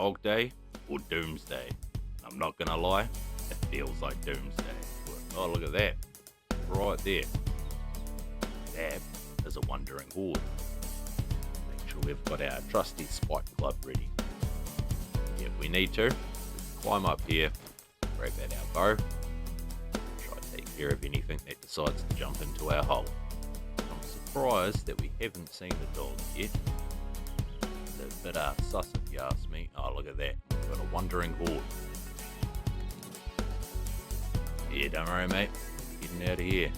Dog Day or Doomsday? I'm not gonna lie, it feels like Doomsday. Oh, look at that. Right there. That is a wandering horde. Make sure we've got our trusty spike club ready. If we need to, we can climb up here, grab out our bow, try to take care of anything that decides to jump into our hole. I'm surprised that we haven't seen the dog yet. It's a bit sus if you ask me. Oh, look at that. We've got a wandering horde. Yeah, don't worry, mate. Getting out of here.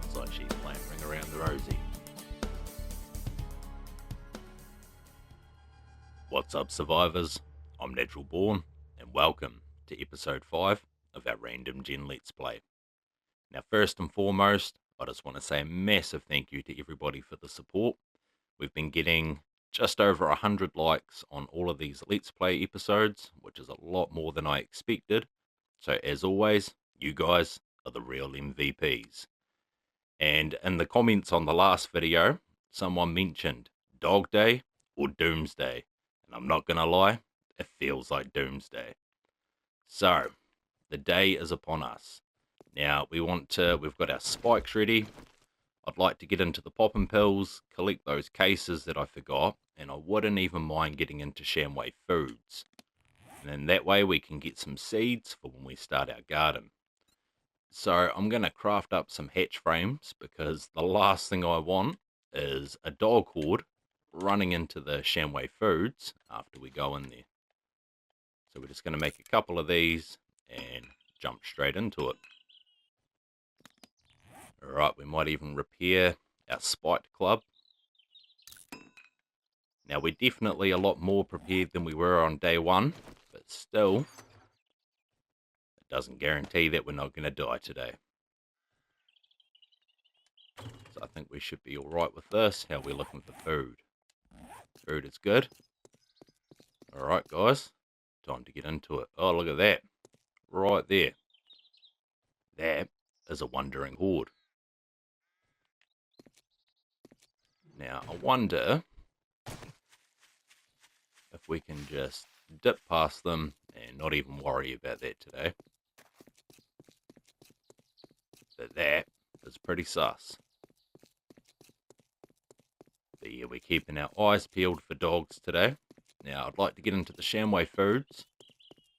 Looks like she's playing Ring Around the Rosie. What's up, survivors? I'm NaturalBorn, and welcome to episode 5 of our Random Gen Let's Play. Now, first and foremost, I just want to say a massive thank you to everybody for the support. We've been getting just over 100 likes on all of these Let's Play episodes, which is a lot more than I expected. So as always, you guys are the real MVPs. And in the comments on the last video, someone mentioned Dog Day or Doomsday. And I'm not going to lie, it feels like Doomsday. So, the day is upon us. Now, we've got our spikes ready. I'd like to get into the poppin' pills, collect those cases that I forgot, and I wouldn't even mind getting into Shamway foods. And then that way we can get some seeds for when we start our garden. So I'm going to craft up some hatch frames because the last thing I want is a dog horde running into the Shamway foods after we go in there. So we're just going to make a couple of these and jump straight into it. Alright, we might even repair our spiked club. Now we're definitely a lot more prepared than we were on day one, but still, it doesn't guarantee that we're not going to die today. So I think we should be alright with this. How we're looking for food. Food is good. Alright guys, time to get into it. Oh, look at that. Right there. That is a wandering horde. Now, I wonder if we can just dip past them and not even worry about that today. But that is pretty sus. But yeah, we're keeping our eyes peeled for dogs today. Now, I'd like to get into the Shamway foods.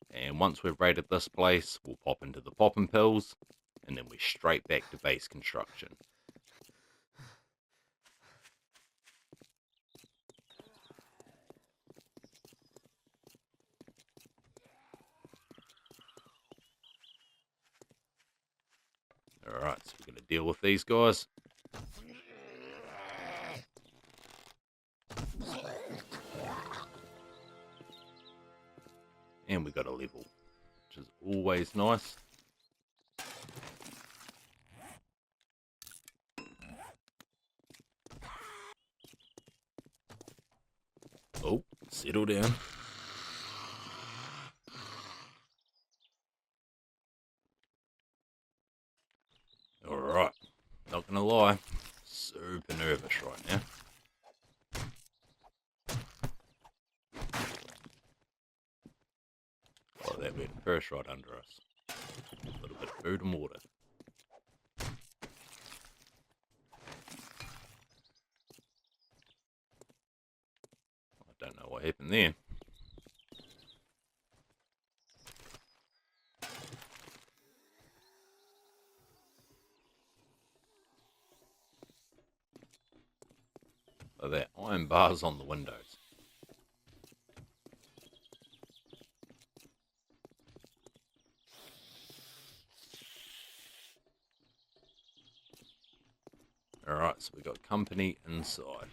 And once we've raided this place, we'll pop into the poppin' pills. And then we're straight back to base construction. Alright, so we're going to deal with these guys. And we got a level, which is always nice. Oh, settle down. Alright, not gonna lie, super nervous right now. Oh, that went first right under us. A little bit of food and water. I don't know what happened there. Oh, that iron bars on the windows. Alright, so we got company inside.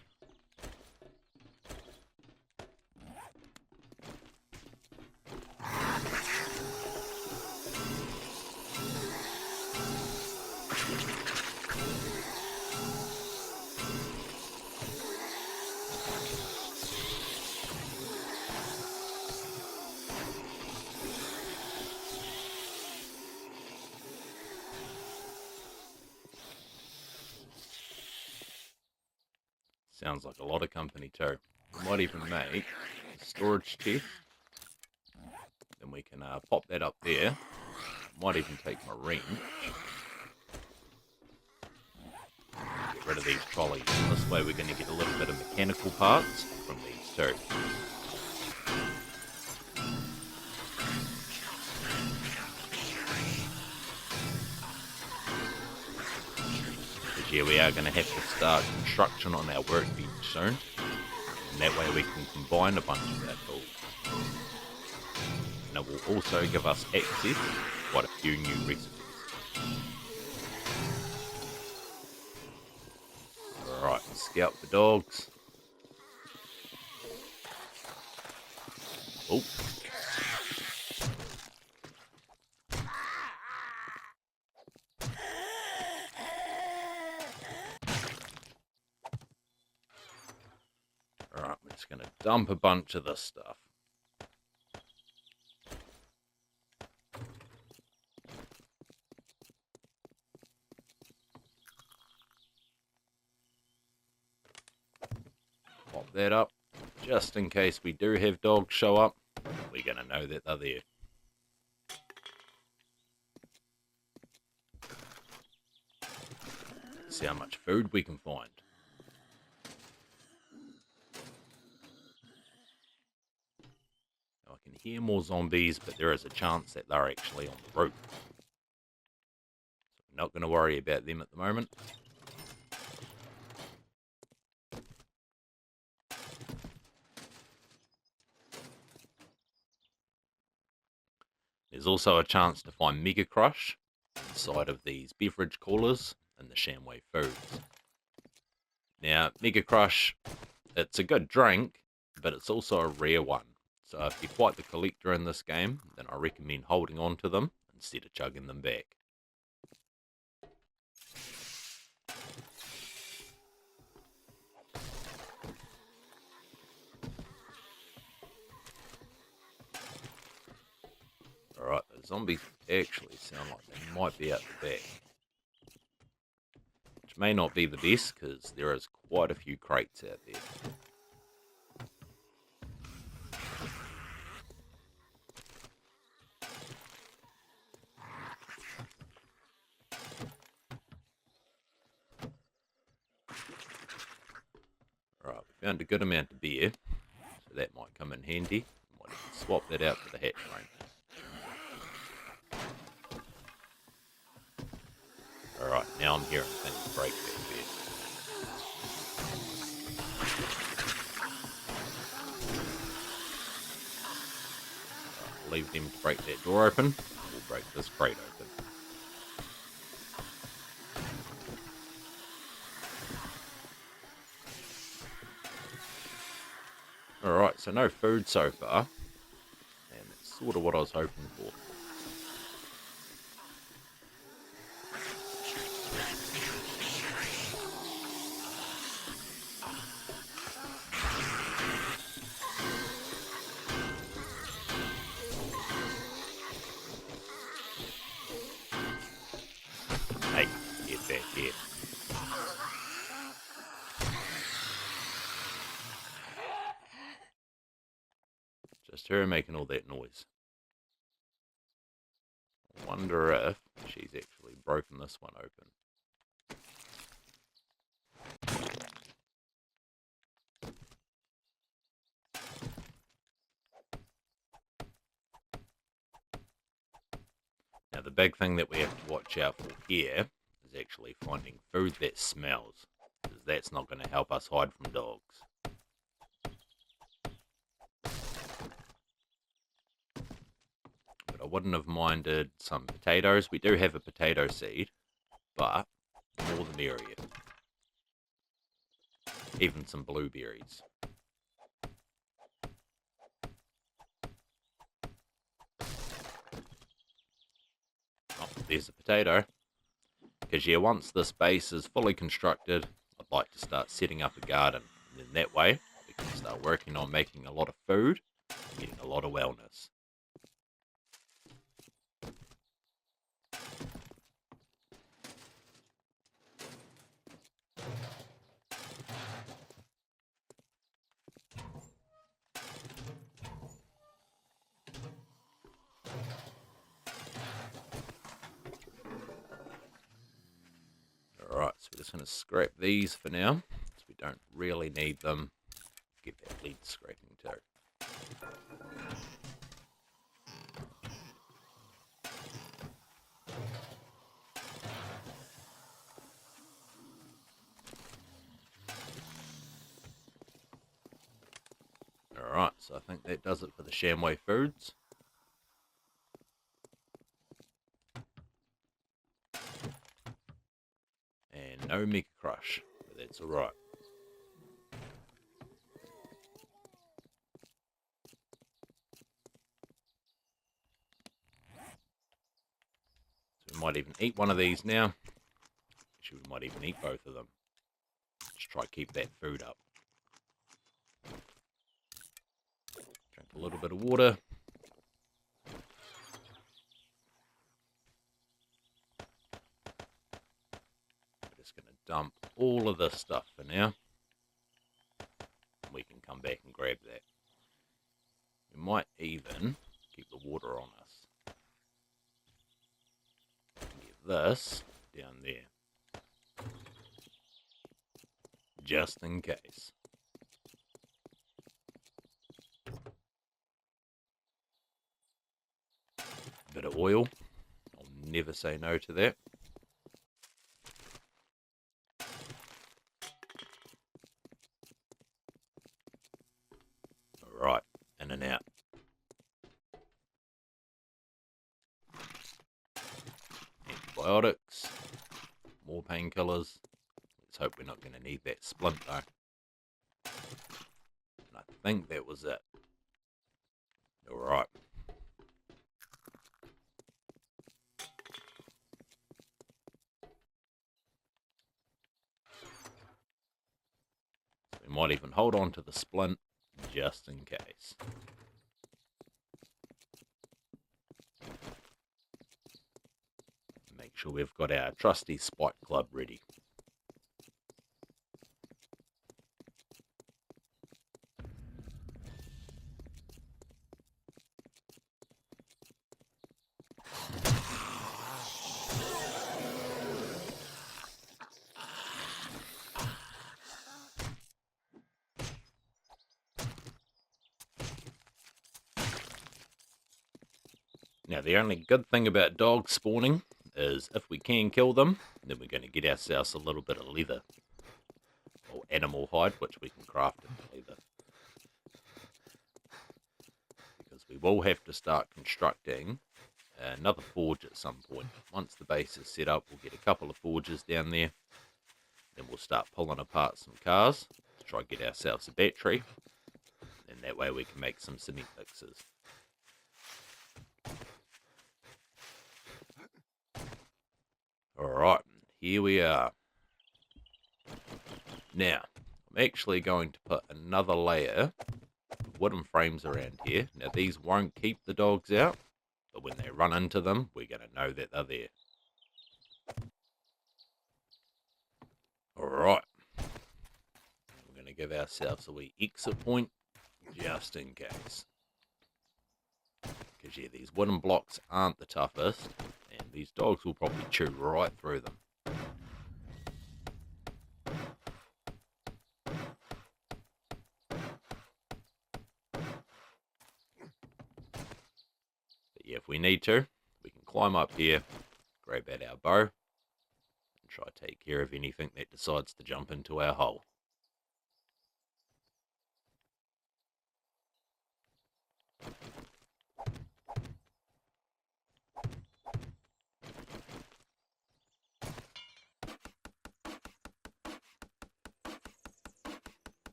Sounds like a lot of company too. Might even make storage chest. Then we can pop that up there. Might even take my wrench. Get rid of these trolleys. This way we're going to get a little bit of mechanical parts from these too. Because yeah, we are going to have to start construction on our workbench soon. And that way we can combine a bunch of our tools. And it will also give us access to quite a few new recipes. Alright, scout for dogs. Oh. Alright, we're just going to dump a bunch of this stuff. Pop that up, just in case we do have dogs show up. We're going to know that they're there. See how much food we can find. Now I can hear more zombies, but there is a chance that they're actually on the roof. So I'm not going to worry about them at the moment. There's also a chance to find Mega Crush inside of these beverage coolers and the Shamway foods. Now, Mega Crush, it's a good drink, but it's also a rare one. So if you're quite the collector in this game, then I recommend holding on to them instead of chugging them back. Alright, the zombies actually sound like they might be out the back. Which may not be the best, because there is quite a few crates out there. Alright, we found a good amount of beer, so that might come in handy. Might even swap that out for the hatch frame. Alright, now I'm hearing things break that bit. I'll leave them to break that door open. We'll break this crate open. Alright, so no food so far. And that's sort of what I was hoping for. Hey, get back here. Just her making all that noise. I wonder if she's actually broken this one open. Now the big thing that we have to watch out for here is actually finding food that smells, because that's not going to help us hide from dogs. But I wouldn't have minded some potatoes. We do have a potato seed, but more the merrier. Even some blueberries. Oh, there's a potato. Because yeah, once this base is fully constructed, I'd like to start setting up a garden. And then that way, we can start working on making a lot of food, and getting a lot of wellness. So we're just going to scrap these for now, because we don't really need them. Get that lead scraping too. Alright, so I think that does it for the Shamway foods. And no Mega Crush, but that's alright. So we might even eat one of these now. Actually, we might even eat both of them. Just try to keep that food up. Drink a little bit of water. We're just going to dump all of this stuff for now. We can come back and grab that. We might even keep the water on us. Get this down there. Just in case. Bit of oil. I'll never say no to that. Alright, in and out. Antibiotics. More painkillers. Let's hope we're not going to need that splint though. And I think that was it. Alright. So we might even hold on to the splint just in case. Make sure we've got our trusty spike club ready. Now, the only good thing about dogs spawning is if we can kill them, then we're going to get ourselves a little bit of leather. Or animal hide, which we can craft into leather. Because we will have to start constructing another forge at some point. Once the base is set up, we'll get a couple of forges down there. Then we'll start pulling apart some cars to try to get ourselves a battery. And that way we can make some cement mixes. Alright, here we are. Now, I'm actually going to put another layer of wooden frames around here. Now, these won't keep the dogs out, but when they run into them, we're going to know that they're there. Alright. We're going to give ourselves a wee exit point, just in case. Because, yeah, these wooden blocks aren't the toughest, and these dogs will probably chew right through them. But yeah, if we need to, we can climb up here, grab out our bow, and try to take care of anything that decides to jump into our hole.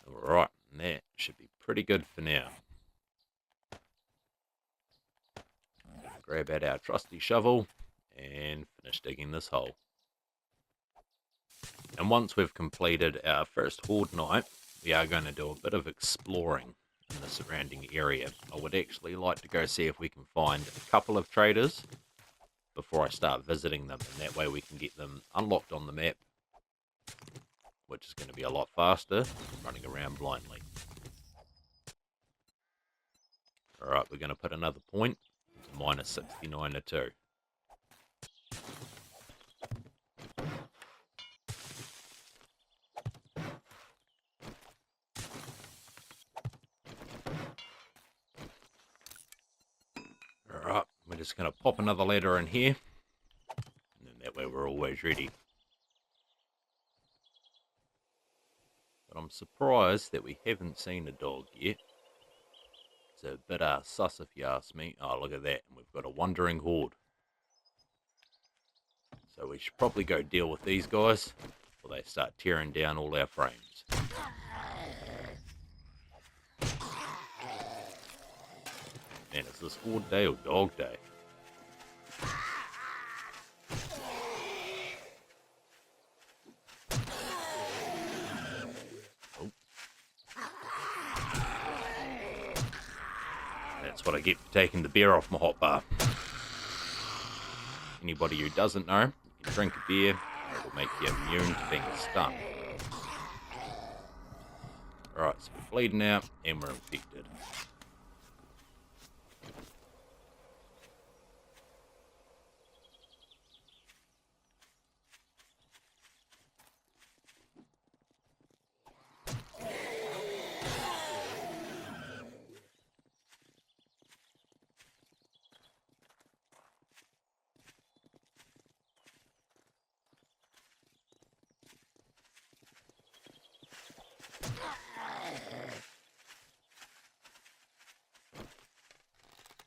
Alright, and that should be pretty good for now. Grab out our trusty shovel and finish digging this hole. And once we've completed our first horde night, we are going to do a bit of exploring in the surrounding area. I would actually like to go see if we can find a couple of traders before I start visiting them, and that way we can get them unlocked on the map, which is going to be a lot faster than running around blindly. Alright, we're going to put another point minus 69 to 2. Alright, we're just going to pop another ladder in here. And then that way we're always ready. But I'm surprised that we haven't seen a dog yet. It's a bit sus if you ask me. Oh, look at that. And we've got a wandering horde. So we should probably go deal with these guys before they start tearing down all our frames. Man, is this horde day or dog day? Oh. That's what I get for taking the beer off my hot bar. Anybody who doesn't know, you can drink a beer, and it'll make you immune to being stung. Alright, so we're bleeding out and we're infected.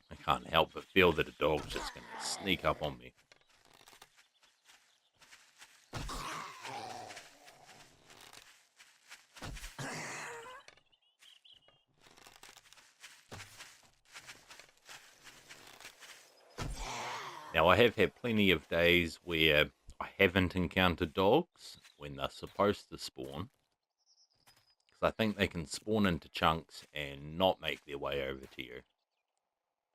I can't help but feel that a dog's just going to sneak up on me. Now, I have had plenty of days where I haven't encountered dogs when they're supposed to spawn. Because I think they can spawn into chunks and not make their way over to you.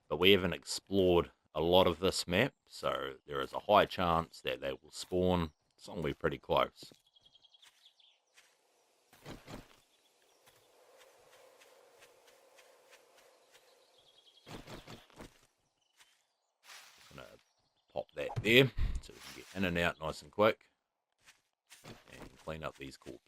But we haven't explored a lot of this map, so there is a high chance that they will spawn somewhere pretty close. I'm going to pop that there so we can get in and out nice and quick and clean up these corpses.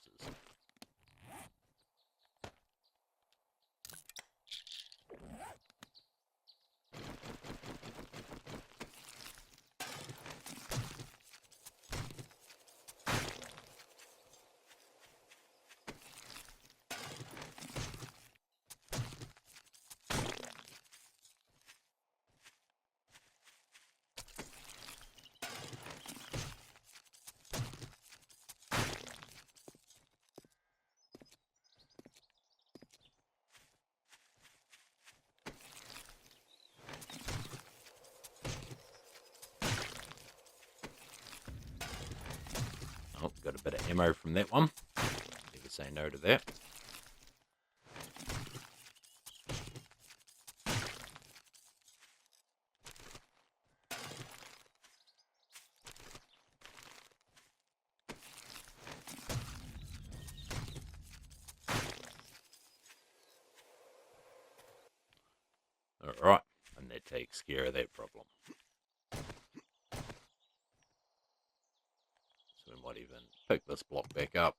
Oh, got a bit of ammo from that one. Never say no to that. Alright, and that takes care of that problem. So we might even pick this block back up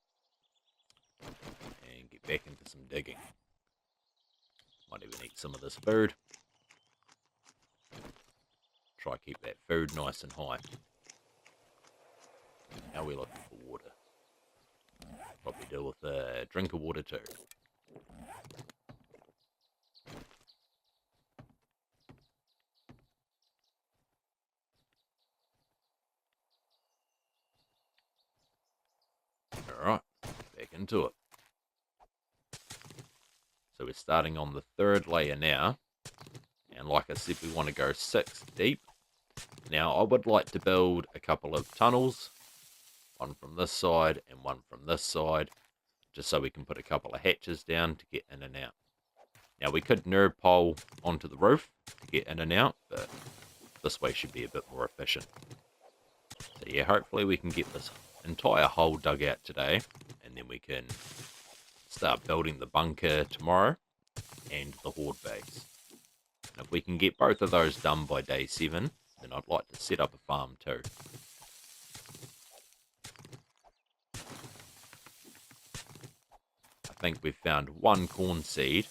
and get back into some digging. Might even eat some of this food. Try keep that food nice and high. Now we're looking for water. Probably deal with a drink of water too. Alright, back into it. So we're starting on the third layer now. And like I said, we want to go 6 deep. Now, I would like to build a couple of tunnels. One from this side and one from this side. Just so we can put a couple of hatches down to get in and out. Now, we could nerd pole onto the roof to get in and out. But this way should be a bit more efficient. So yeah, hopefully we can get this entire hole dug out today. And then we can start building the bunker tomorrow. And the horde base. And if we can get both of those done by day 7, then I'd like to set up a farm too. I think we've found one corn seed,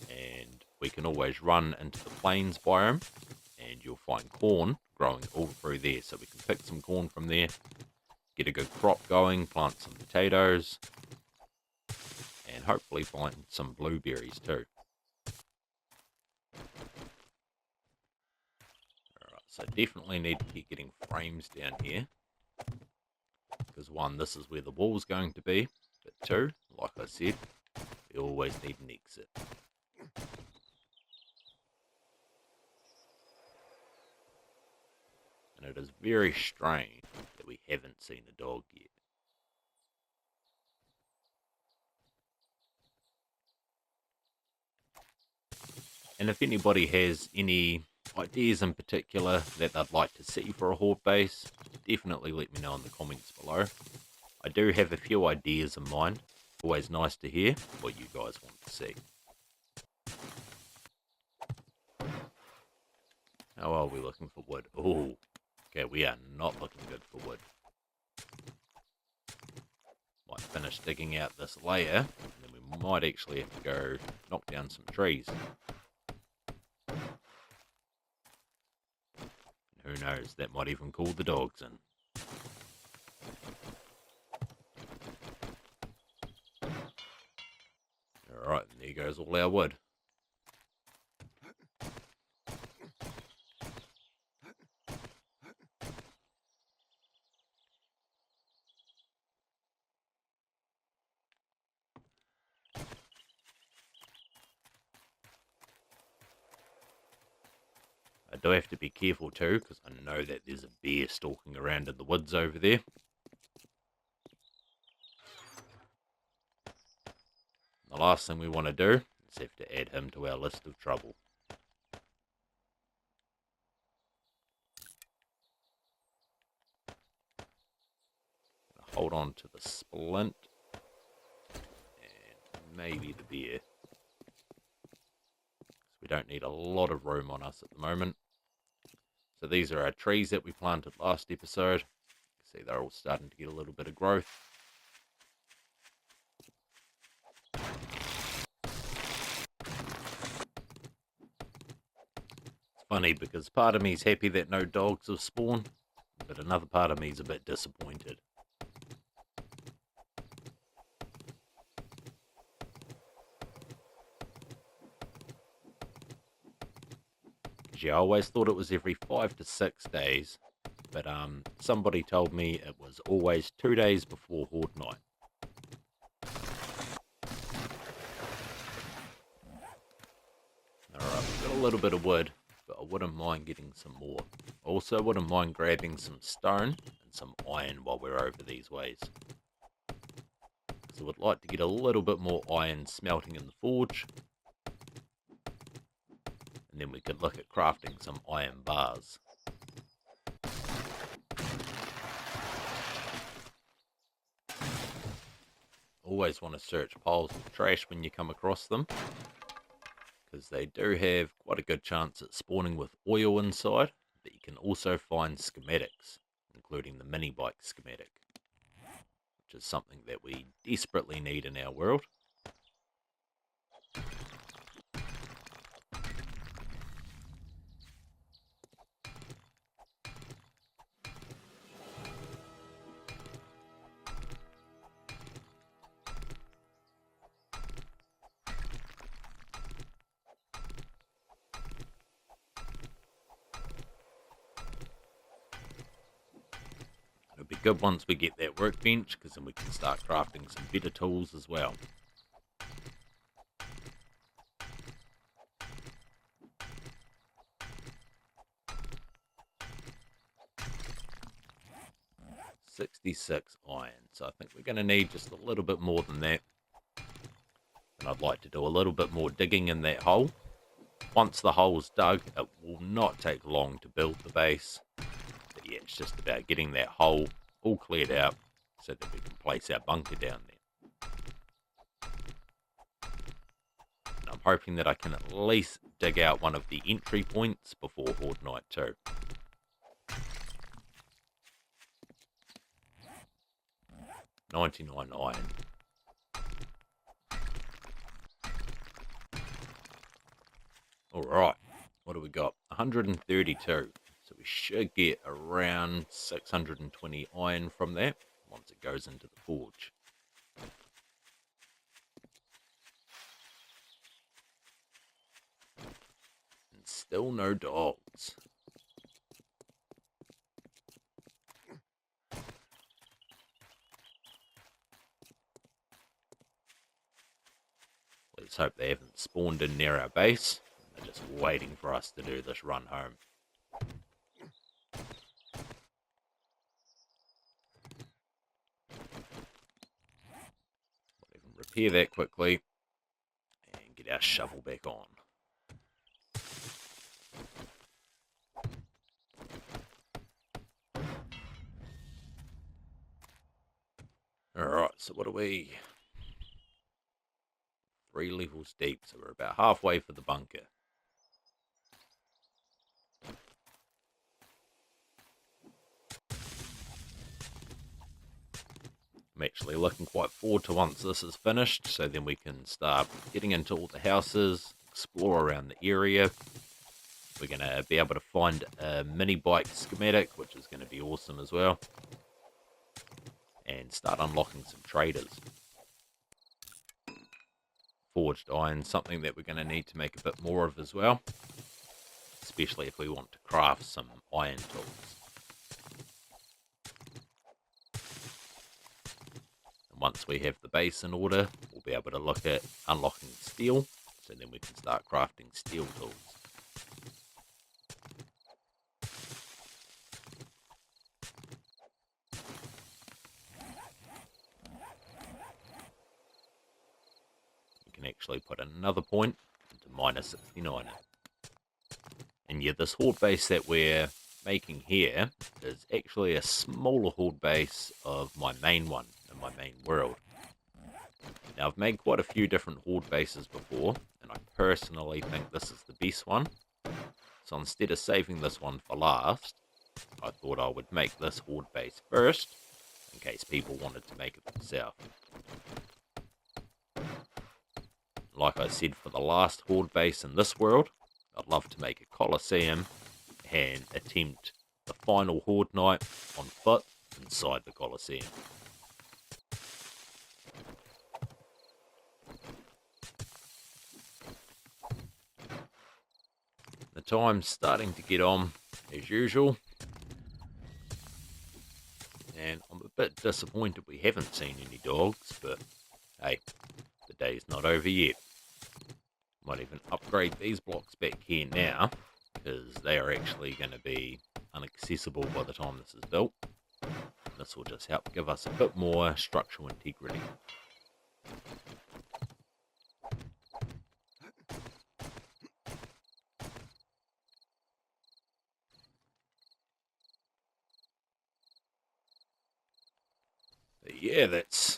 and we can always run into the plains biome, and you'll find corn growing all through there. So we can pick some corn from there, get a good crop going, plant some potatoes, and hopefully find some blueberries too. Alright, so definitely need to keep getting frames down here, because 1, this is where the wall's going to be, but 2, like I said, we always need an exit. And it is very strange that we haven't seen a dog yet. And if anybody has any ideas in particular that they'd like to see for a horde base, definitely let me know in the comments below. I do have a few ideas in mind. Always nice to hear what you guys want to see. How are we looking for wood? Oh, okay, we are not looking good for wood. Might finish digging out this layer, and then we might actually have to go knock down some trees. Who knows, that might even call the dogs in. Alright, and there goes all our wood. I do have to be careful too, because I know that there's a bear stalking around in the woods over there. The last thing we want to do is have to add him to our list of trouble. Hold on to the splint and maybe the bear. We don't need a lot of room on us at the moment. So these are our trees that we planted last episode. You see, they're all starting to get a little bit of growth. It's funny because part of me is happy that no dogs have spawned, but another part of me is a bit disappointed. Yeah, I always thought it was every 5 to 6 days, but somebody told me it was always 2 days before Horde Night. Alright, we've got a little bit of wood, but I wouldn't mind getting some more. Also, wouldn't mind grabbing some stone and some iron while we're over these ways. So I would like to get a little bit more iron smelting in the forge. And then we could look at crafting some iron bars. Always want to search piles of trash when you come across them, because they do have quite a good chance at spawning with oil inside, but you can also find schematics, including the mini bike schematic, which is something that we desperately need in our world. It'll be good once we get that workbench, because then we can start crafting some better tools as well. $66 iron, so I think we're going to need just a little bit more than that. And I'd like to do a little bit more digging in that hole. Once the hole's dug, it will not take long to build the base. But yeah, it's just about getting that hole all cleared out so that we can place our bunker down there. And I'm hoping that I can at least dig out one of the entry points before Horde Night 2. $99 iron. Alright, what do we got? 132. So we should get around 620 iron from that once it goes into the forge. And still no dogs. Let's hope they haven't spawned in near our base. They're just waiting for us to do this run home. We'll even repair that quickly and get our shovel back on. Alright, so what are we? 3 levels deep, so we're about halfway for the bunker. I'm actually looking quite forward to once this is finished, so then we can start getting into all the houses, explore around the area. We're going to be able to find a mini bike schematic, which is going to be awesome as well. And start unlocking some traders. Forged iron, something that we're going to need to make a bit more of as well. Especially if we want to craft some iron tools. And once we have the base in order, we'll be able to look at unlocking steel. So then we can start crafting steel tools. Can actually put another point into minus 69. And yeah, this horde base that we're making here is actually a smaller horde base of my main one in my main world. Now I've made quite a few different horde bases before, and I personally think this is the best one. So instead of saving this one for last, I thought I would make this horde base first, in case people wanted to make it themselves. Like I said, for the last horde base in this world, I'd love to make a coliseum and attempt the final horde night on foot inside the coliseum. The time's starting to get on as usual, and I'm a bit disappointed we haven't seen any dogs, but hey, the day's not over yet. Might even upgrade these blocks back here now, because they are actually going to be inaccessible by the time this is built. This will just help give us a bit more structural integrity. But yeah, that's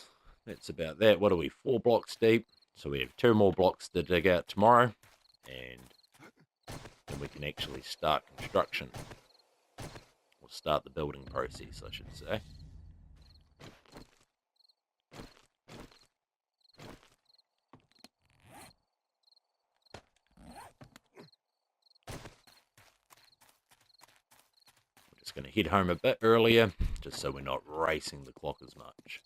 about that. What are we, 4 blocks deep? So we have 2 more blocks to dig out tomorrow, and then we can actually start construction. Or start the building process, I should say. We're just going to head home a bit earlier, just so we're not racing the clock as much.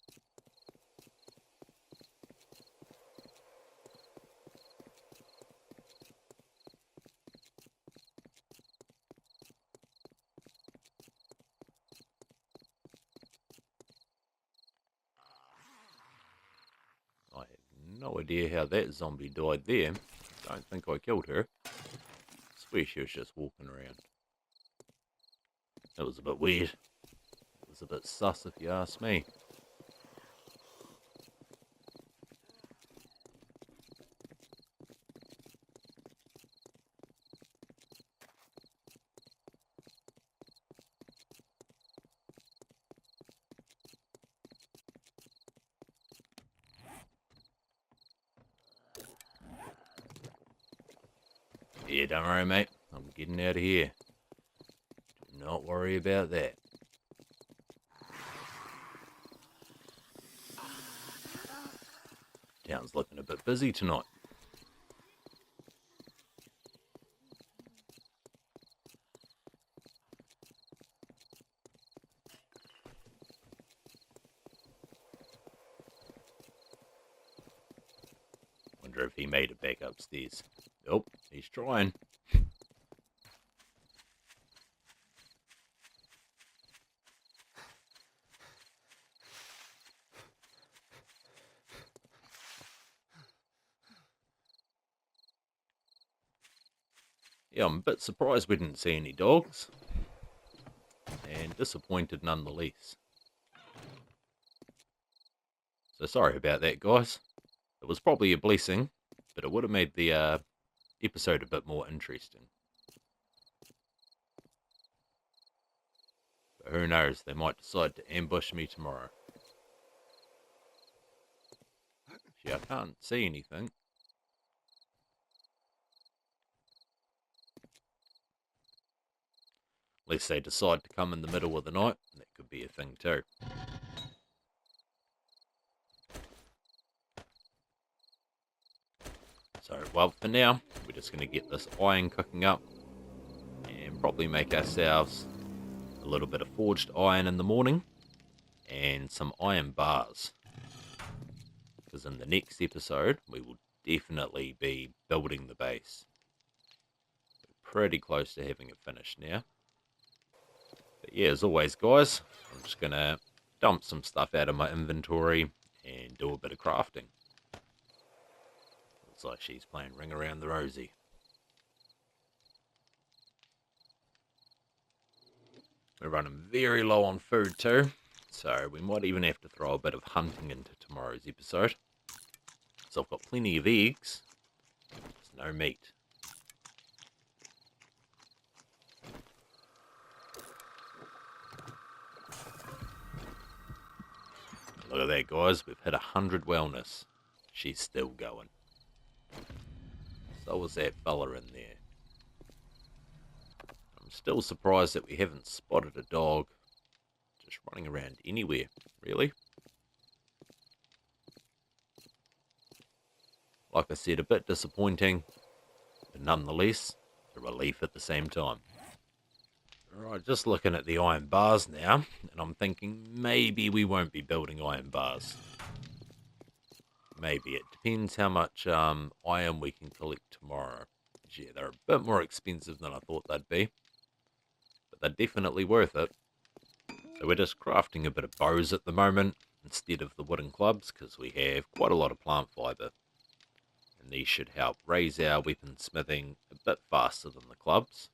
I have no idea how that zombie died there. Don't think I killed her. Swear she was just walking around. That was a bit weird. It was a bit sus if you ask me. Yeah, don't worry, mate. I'm getting out of here. Do not worry about that. Town's looking a bit busy tonight. Wonder if he made it back upstairs. Nope, he's trying. Yeah, I'm a bit surprised we didn't see any dogs. And disappointed nonetheless. So sorry about that, guys. It was probably a blessing, but it would have made the episode a bit more interesting. But who knows, they might decide to ambush me tomorrow. Gee, I can't see anything. Unless they decide to come in the middle of the night, that could be a thing too. So, well, for now, we're just going to get this iron cooking up and probably make ourselves a little bit of forged iron in the morning and some iron bars. Because in the next episode, we will definitely be building the base. We're pretty close to having it finished now. But yeah, as always, guys, I'm just going to dump some stuff out of my inventory and do a bit of crafting. Looks like she's playing Ring Around the Rosie. We're running very low on food too, so we might even have to throw a bit of hunting into tomorrow's episode. So I've got plenty of eggs, just no meat. Look at that, guys, we've hit 100 wellness. She's still going. So was that fella in there. I'm still surprised that we haven't spotted a dog just running around anywhere, really. Like I said, a bit disappointing, but nonetheless, a relief at the same time. Alright, just looking at the iron bars now, and I'm thinking maybe we won't be building iron bars. Maybe. It depends how much iron we can collect tomorrow. Yeah, they're a bit more expensive than I thought they'd be, but they're definitely worth it. So we're just crafting a bit of bows at the moment instead of the wooden clubs, because we have quite a lot of plant fibre. And these should help raise our weapon smithing a bit faster than the clubs.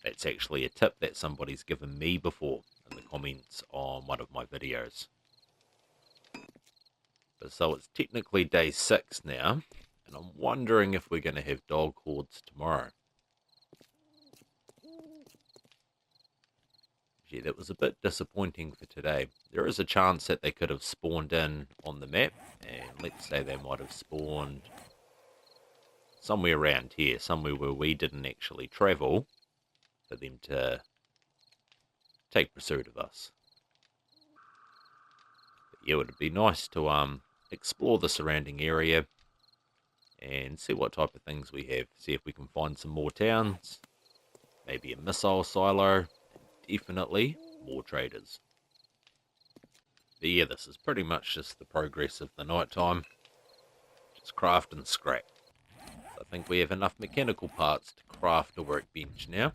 That's actually a tip that somebody's given me before in the comments on one of my videos. But so it's technically day 6 now, and I'm wondering if we're going to have dog hordes tomorrow. Yeah, that was a bit disappointing for today. There is a chance that they could have spawned in on the map, and let's say they might have spawned somewhere around here, somewhere where we didn't actually travel, for them to take pursuit of us. But yeah, it would be nice to explore the surrounding area and see what type of things we have. See if we can find some more towns, maybe a missile silo, and definitely more traders. But yeah, this is pretty much just the progress of the night time. Just craft and scrap. I think we have enough mechanical parts to craft a workbench now.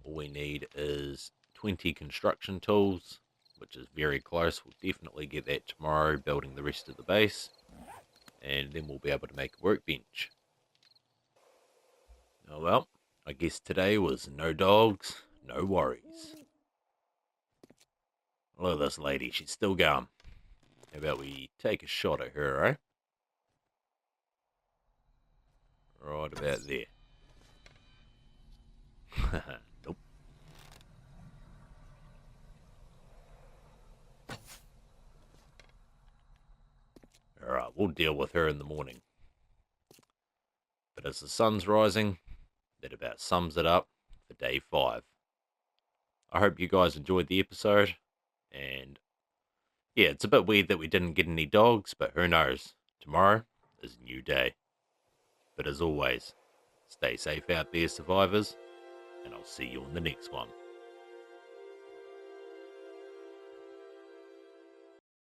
All we need is 20 construction tools, which is very close. We'll definitely get that tomorrow, building the rest of the base. And then we'll be able to make a workbench. Oh well, I guess today was no dogs, no worries. Look at this lady, she's still going. How about we take a shot at her, eh? Right about there. Nope. Alright, we'll deal with her in the morning. But as the sun's rising, that about sums it up for day 5. I hope you guys enjoyed the episode, and yeah, it's a bit weird that we didn't get any dogs, but who knows? Tomorrow is a new day. But as always, stay safe out there, survivors, and I'll see you on the next one.